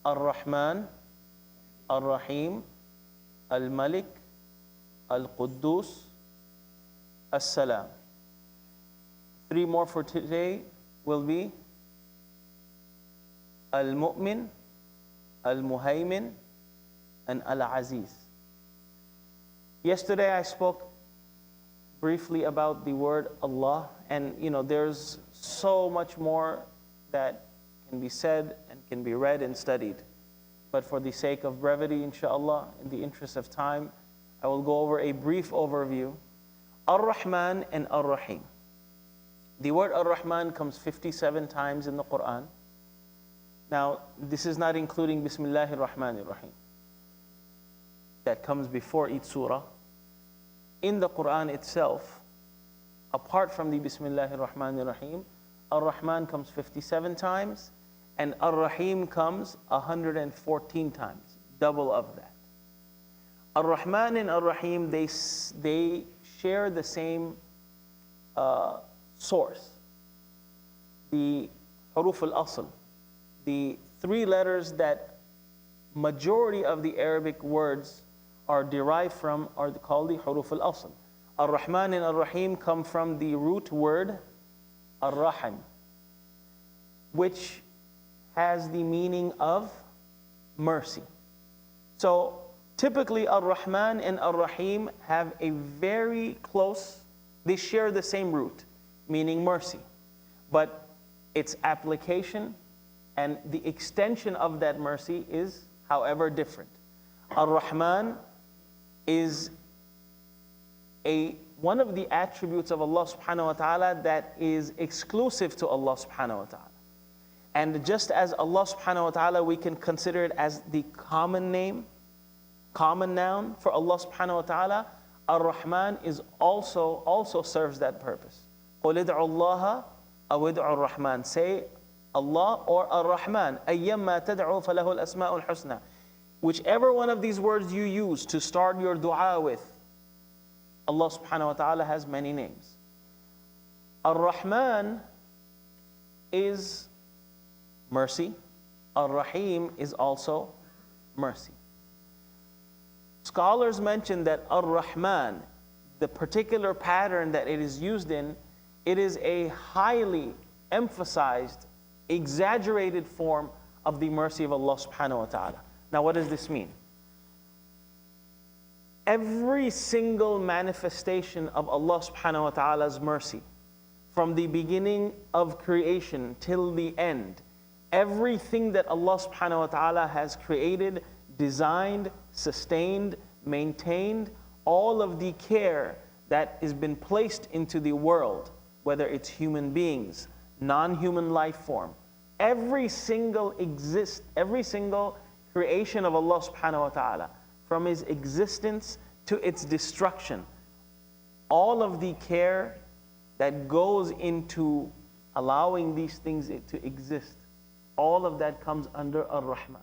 Ar-Rahman, Ar-Raheem, Al-Malik, Al-Qudoos, As-Salaam. 3 more for today will be Al-Mu'min, Al-Muhaymin, and Al-Aziz. Yesterday I spoke briefly about the word Allah, and there's so much more that can be said and can be read and studied. But for the sake of brevity, inshallah, in the interest of time, I will go over a brief overview. Ar-Rahman and Ar-Raheem. The word Ar-Rahman comes 57 times in the Quran. Now, this is not including Bismillahir Rahmanir Rahim. That comes before each surah. In the Quran itself, apart from the Bismillahir Rahmanir Rahim, Ar-Rahman comes 57 times, and Ar-Raheem comes 114 times, double of that. Ar-Rahman and Ar-Raheem, they share the same source. The huruf al-asl, the 3 letters that majority of the Arabic words are derived from are called the huruf al-asl. Ar-Rahman and Ar-Raheem come from the root word Ar-Rahim, which has the meaning of mercy. So typically Ar-Rahman and Ar-Raheem have a very close, they share the same root, meaning mercy. But its application and the extension of that mercy is, however, different. Ar-Rahman is one of the attributes of Allah subhanahu wa ta'ala that is exclusive to Allah subhanahu wa ta'ala. And just as Allah subhanahu wa ta'ala, we can consider it as the common name, common noun for Allah subhanahu wa ta'ala, Ar-Rahman is also serves that purpose. قُلِ ادْعُوا اللَّهَ أَوْ ادْعُوا الرَّحْمَنَ. Say Allah or Ar-Rahman. أَيَّمَّا تَدْعُوا فَلَهُ الْأَسْمَاءُ الْحُسْنَى. Whichever one of these words you use to start your dua with, Allah subhanahu wa ta'ala has many names. Ar-Rahman is mercy. Ar-Raheem is also mercy. Scholars mention that Ar-Rahman, the particular pattern that it is used in, it is a highly emphasized, exaggerated form of the mercy of Allah subhanahu wa ta'ala. Now, what does this mean? Every single manifestation of Allah subhanahu wa ta'ala's mercy, from the beginning of creation till the end, everything that Allah subhanahu wa ta'ala has created, designed, sustained, maintained, all of the care that has been placed into the world, whether it's human beings, non-human life form, every single creation of Allah subhanahu wa ta'ala, from His existence to its destruction, all of the care that goes into allowing these things to exist, all of that comes under Ar-Rahman,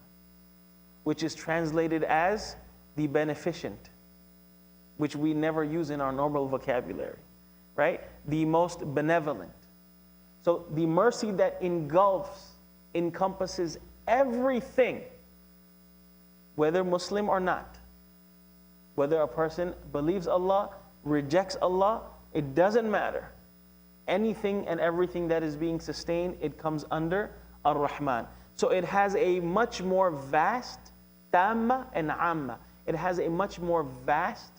which is translated as the beneficent, which we never use in our normal vocabulary, right? The most benevolent. So the mercy that encompasses everything, whether Muslim or not, whether a person believes Allah, rejects Allah, it doesn't matter. Anything and everything that is being sustained, it comes under Ar-Rahman. So it has a much more vast, tamma and amma. It has a much more vast,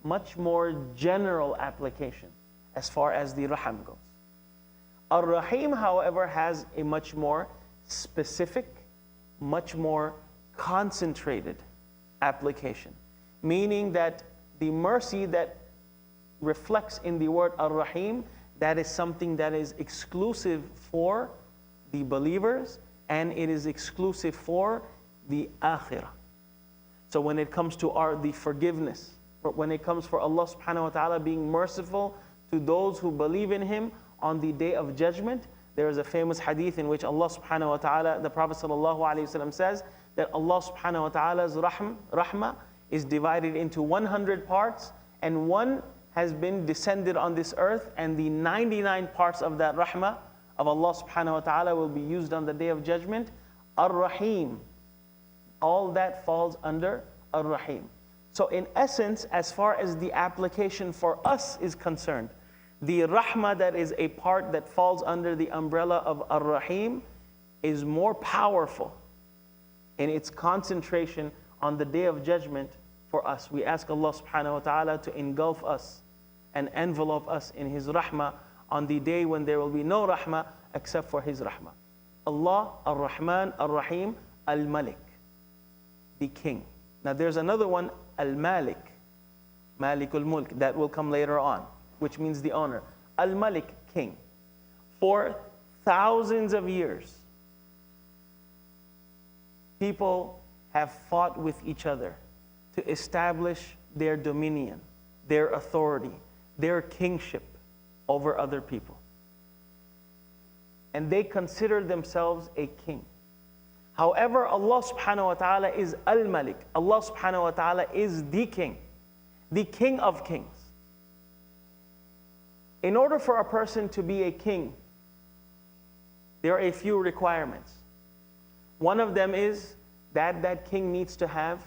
much more general application as far as the Rahim goes. Ar-Raheem, however, has a much more specific, much more concentrated application. Meaning that the mercy that reflects in the word Ar-Raheem, that is something that is exclusive for the believers, and it is exclusive for the akhirah. So when it comes to the forgiveness, when it comes for Allah subhanahu wa ta'ala being merciful to those who believe in Him on the day of judgment, there is a famous hadith in which Allah subhanahu wa ta'ala, the Prophet sallallahu alaihi wasallam says that Allah subhanahu wa ta'ala's rahmah is divided into 100 parts, and one has been descended on this earth, and the 99 parts of that rahmah of Allah subhanahu wa ta'ala will be used on the day of judgment. Ar-Raheem, all that falls under Ar-Rahim. So in essence, as far as the application for us is concerned, the Rahmah that is a part that falls under the umbrella of Ar-Rahim is more powerful in its concentration on the Day of Judgment for us. We ask Allah subhanahu wa ta'ala to engulf us and envelope us in His Rahmah on the day when there will be no Rahmah except for His Rahmah. Allah, Ar-Rahman, Ar-Rahim, Al-Malik, the King. Now there's another one, Al-Malik, Malikul Mulk, that will come later on, which means the owner. Al-Malik, King. For thousands of years, people have fought with each other to establish their dominion, their authority, their kingship over other people. And they consider themselves a king. However, Allah subhanahu wa ta'ala is Al-Malik. Allah subhanahu wa ta'ala is the king of kings. In order for a person to be a king, there are a few requirements. One of them is that that king needs to have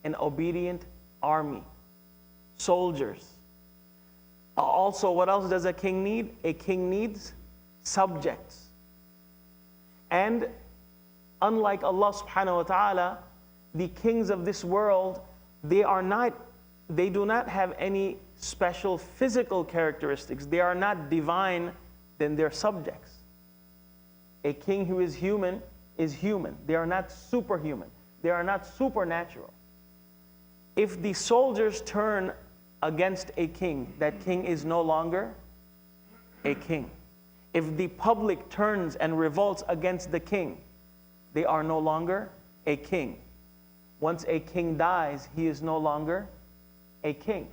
an obedient army, soldiers. Also, what else does a king need? A king needs subjects. And unlike Allah subhanahu wa ta'ala, the kings of this world, they do not have any special physical characteristics. They are not divine than their subjects. A king who is human is human. They are not superhuman. They are not supernatural. If the soldiers turn against a king, that king is no longer a king. If the public turns and revolts against the king, they are no longer a king. Once a king dies, he is no longer a king.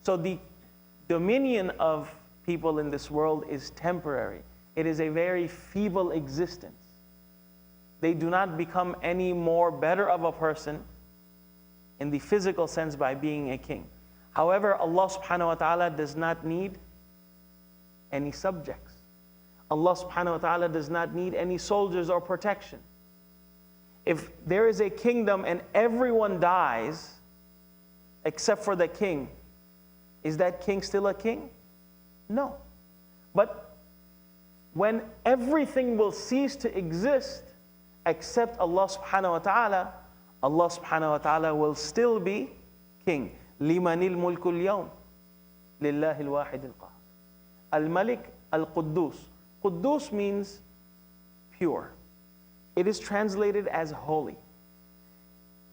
So the dominion of people in this world is temporary. It is a very feeble existence. They do not become any more better of a person in the physical sense by being a king. However, Allah subhanahu wa ta'ala does not need any subjects. Allah subhanahu wa ta'ala does not need any soldiers or protection. If there is a kingdom and everyone dies except for the king, is that king still a king? No. But when everything will cease to exist except Allah subhanahu wa ta'ala, Allah subhanahu wa ta'ala will still be king. لِمَنِ الْمُلْكُ الْيَوْمِ لِلَّهِ الْوَاحِدِ الْقَهَّارِ. Al-Malik, Al-Qudoos. Quddus means pure. It is translated as holy,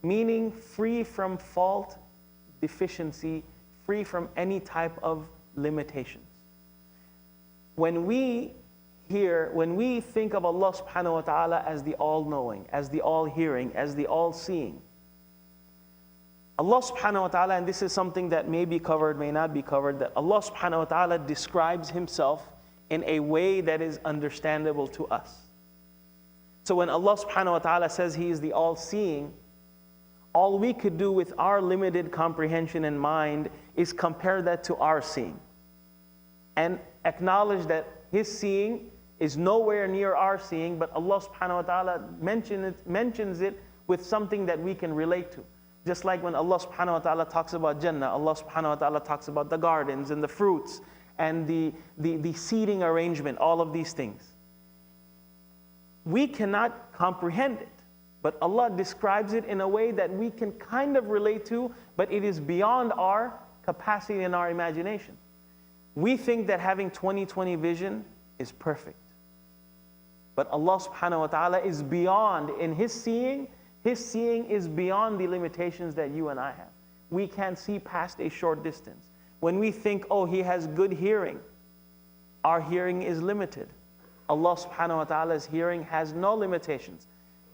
meaning free from fault, deficiency, free from any type of limitations. When we think of Allah subhanahu wa ta'ala as the all-knowing, as the all-hearing, as the all-seeing, Allah subhanahu wa ta'ala, and this is something that may be covered, may not be covered, that Allah subhanahu wa ta'ala describes Himself in a way that is understandable to us. So when Allah subhanahu wa ta'ala says He is the all-seeing, all we could do with our limited comprehension and mind is compare that to our seeing and acknowledge that His seeing is nowhere near our seeing, but Allah subhanahu wa ta'ala mentions it with something that we can relate to. Just like when Allah subhanahu wa ta'ala talks about Jannah, Allah subhanahu wa ta'ala talks about the gardens and the fruits and the seating arrangement, all of these things. We cannot comprehend it, but Allah describes it in a way that we can kind of relate to, but it is beyond our capacity and our imagination. We think that having 20/20 vision is perfect. But Allah subhanahu wa ta'ala is beyond in His seeing is beyond the limitations that you and I have. We can't see past a short distance. When we think, oh, He has good hearing, our hearing is limited. Allah subhanahu wa ta'ala's hearing has no limitations.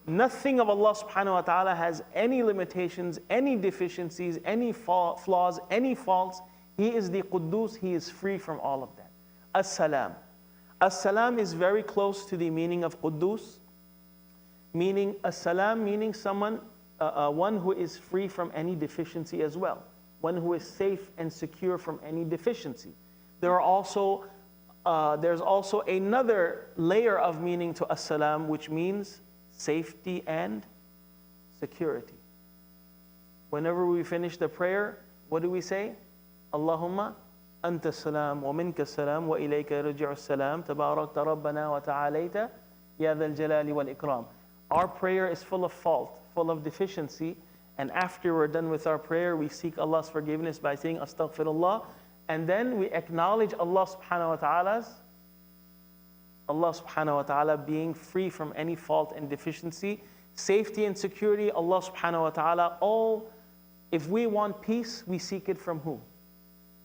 Nothing of Allah subhanahu wa ta'ala has any limitations, any deficiencies, any flaws, any faults. He is the Quddus, He is free from all of that. As-Salaam. As-Salaam is very close to the meaning of Quddus, meaning As-Salaam, meaning someone, one who is free from any deficiency as well, one who is safe and secure from any deficiency. There's also another layer of meaning to As-Salaam, which means safety and security. Whenever we finish the prayer, what do we say? Allahumma anta salam wa minka salam wa ilayka yarji'u salam tabarakta rabbana wa ta'alayta ya dhal jalali wal ikram. Our prayer is full of fault, full of deficiency, and after we're done with our prayer, we seek Allah's forgiveness by saying astaghfirullah, and then we acknowledge Allah subhanahu wa ta'ala being free from any fault and deficiency, safety and security. Allah subhanahu wa ta'ala, if we want peace, we seek it from who?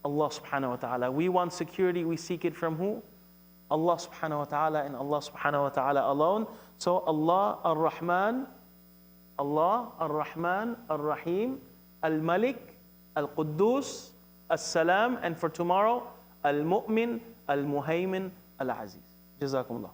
Allah subhanahu wa ta'ala. We want security, we seek it from who? Allah subhanahu wa ta'ala and Allah subhanahu wa ta'ala alone. So Allah Ar-Rahman, Ar-Rahman, Ar-Raheem, Al-Malik, Al-Qudoos, As-Salaam, and for tomorrow, Al-Mu'min, Al-Muhaymin, Al-Aziz. Jazakumullah.